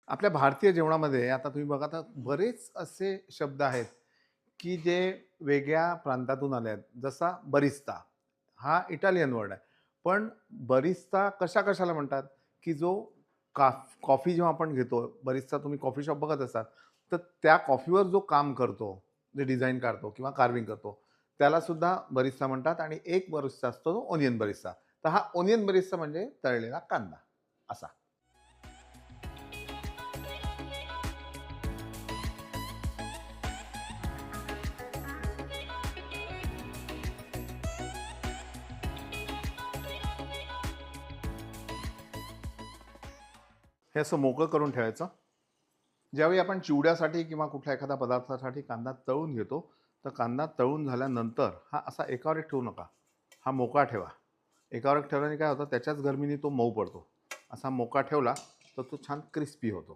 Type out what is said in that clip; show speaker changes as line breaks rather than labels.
आपल्या भारतीय जेवणामध्ये आता तुम्ही बघा तर बरेच असे शब्द आहेत, की जे वेगळ्या प्रांतातून आले आहेत. जसा बरिस्ता हा इटालियन वर्ड आहे. पण बरिस्ता कशाला म्हणतात, की जो कॉफी जेव्हा आपण घेतो, बरिस्ता तुम्ही कॉफी शॉप बघत असाल, तर त्या कॉफीवर जो काम करतो, जे डिझाइन काढतो किंवा कार्विंग करतो, त्याला सुद्धा बरिस्ता म्हणतात आणि एक बरिस्ता असतो तो ओनियन बरिस्ता. तर हा ओनियन बरिस्ता म्हणजे तळलेला कांदा असा. हे असं मोकळं करून ठेवायचं. ज्यावेळी आपण चिवड्यासाठी किंवा कुठल्या एखाद्या पदार्थासाठी कांदा तळून घेतो, तर कांदा तळून झाल्यानंतर हा असा एकावर एक ठेवू नका. हा मोकळा ठेवा. एकावर एक ठेवल्याने काय होतं त्याच्याच गरमीने तो मऊ पडतो. असा मोकळा ठेवला तर तो छान क्रिस्पी होतो.